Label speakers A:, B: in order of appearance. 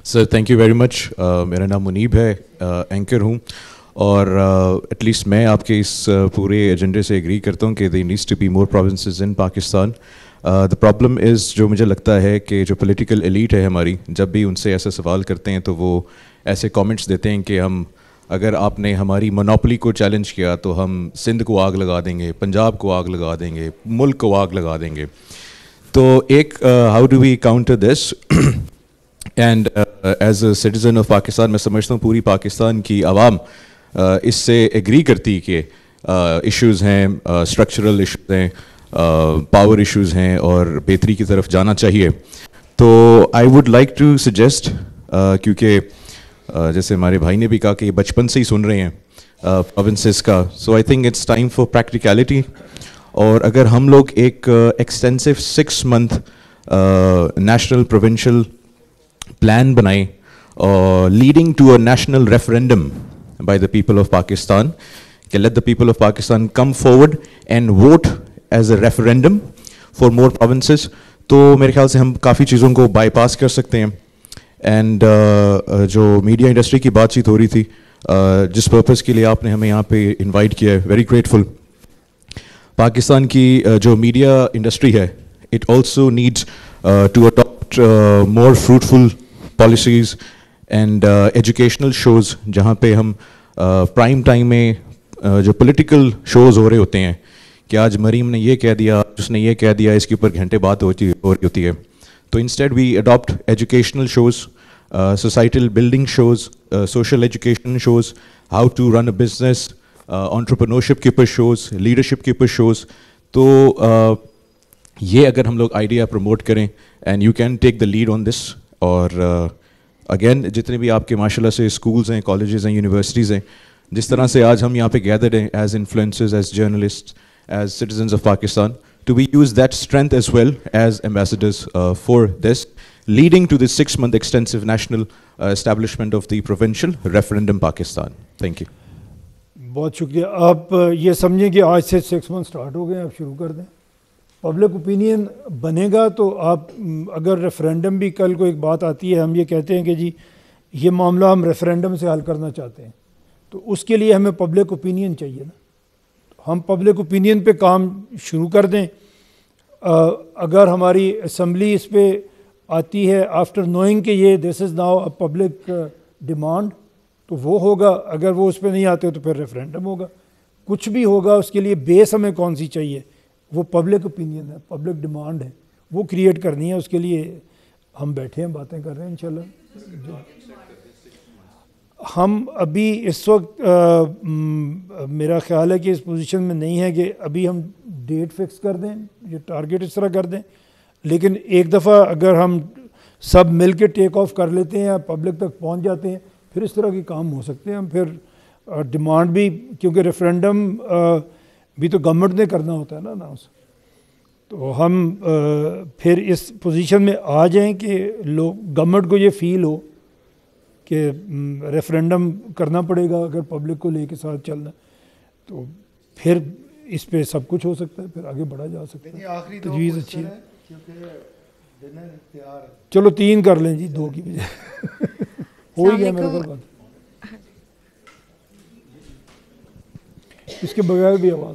A: Sir thank you very much. मेरा नाम मुनीब है, एंकर हूँ और एटलीस्ट मैं आपके इस पूरे एजेंडे से एग्री करता हूँ कि there needs to be more provinces in Pakistan. The problem is, जो मुझे लगता है कि जो पॉलिटिकल एलीट है हमारी, जब भी उनसे ऐसे सवाल करते हैं तो वो ऐसे कमेंट्स देते हैं कि हम, अगर आपने हमारी मोनोपोली को चैलेंज किया तो हम सिंध को आग लगा देंगे, पंजाब को आग लगा देंगे, मुल्क को आग लगा देंगे। तो एक how do we counter this? And as a citizen of Pakistan मैं समझता हूँ पूरी पाकिस्तान की आवाम इससे एग्री करती कि इश्यूज़ हैं, स्ट्रक्चरल इश्यूज़ हैं, पावर इश्यूज़ हैं और बेहतरी की तरफ जाना चाहिए। तो I would like to suggest, क्योंकि जैसे हमारे भाई ने भी कहा कि ये बचपन से ही सुन रहे हैं प्रोविंसेस का, so I think it's time for practicality. और अगर हम लोग एक extensive 6 month national provincial plan बनाए leading to a national referendum by the people of Pakistan, कि let the people of Pakistan come forward and vote as a referendum for more provinces, तो मेरे ख्याल से हम काफ़ी चीज़ों को बाईपास कर सकते हैं। एंड जो मीडिया इंडस्ट्री की बातचीत हो रही थी, जिस पर्पज़ के लिए आपने हमें यहाँ पे इनवाइट किया है, वेरी ग्रेटफुल। पाकिस्तान की जो मीडिया इंडस्ट्री है, it also needs to adopt more fruitful policies and educational shows, जहाँ पे हम प्राइम टाइम में जो पॉलिटिकल शोज़ हो रहे होते हैं कि आज मरीम ने ये कह दिया, उसने ये कह दिया, इसके ऊपर घंटे बात हो रही होती है। तो instead we adopt educational shows, societal building shows, social education shows, how to run a business, entrepreneurship के ऊपर शोज़, लीडरशिप के ऊपर शोज़। तो ये अगर हम लोग आइडिया प्रमोट करें, and you can take the lead on this. और अगेन जितने भी आपके माशाल्लाह से स्कूल्स हैं, कॉलेजेस हैं, यूनिवर्सिटीज़ हैं, जिस तरह से आज हम यहाँ पे गैदर्ड हैं as influencers, as journalist, as citizens of Pakistan, to we use that strength as well as ambassadors for this, leading to this 6-month extensive national establishment of the provincial referendum Pakistan. Thank you.
B: बहुत शुक्रिया। आप ये समझें कि आज से 6 month start हो गए, आप शुरू कर दें। पब्लिक ओपिनियन बनेगा तो आप, अगर रेफरेंडम भी, कल को एक बात आती है, हम ये कहते हैं कि जी ये मामला हम रेफरेंडम से हल करना चाहते हैं, तो उसके लिए हमें पब्लिक ओपिनियन चाहिए ना। हम पब्लिक ओपिनियन पे काम शुरू कर दें। अगर हमारी असम्बली इस पे आती है आफ्टर नोइंग कि ये this is now a public demand, तो वो होगा। अगर वो उस पे नहीं आते तो फिर रेफरेंडम होगा। कुछ भी होगा, उसके लिए बेस हमें कौन सी चाहिए? वो पब्लिक ओपिनियन है, पब्लिक डिमांड है, वो क्रिएट करनी है। उसके लिए हम बैठे हैं, बातें कर रहे हैं इंशाल्लाह। हम अभी इस वक्त मेरा ख्याल है कि इस पोजीशन में नहीं है कि अभी हम डेट फिक्स कर दें, ये टारगेट इस तरह कर दें। लेकिन एक दफ़ा अगर हम सब मिल के टेक ऑफ कर लेते हैं, पब्लिक तक पहुंच जाते हैं, फिर इस तरह के काम हो सकते हैं। हम फिर डिमांड भी, क्योंकि रेफरेंडम भी तो गवर्नमेंट ने करना होता है ना अनाउंस, तो हम फिर इस पोजीशन में आ जाएं कि लोग, गवर्नमेंट को ये फील हो कि रेफरेंडम करना पड़ेगा अगर पब्लिक को लेके साथ चलना, तो फिर इस पे सब कुछ हो सकता है, फिर आगे बढ़ा जा सकता है। तजवीज़ अच्छी है, चलो 3 कर लें जी, 2 की बजाय। हो ही गया मेरे को बात, इसके बगैर भी आवाज़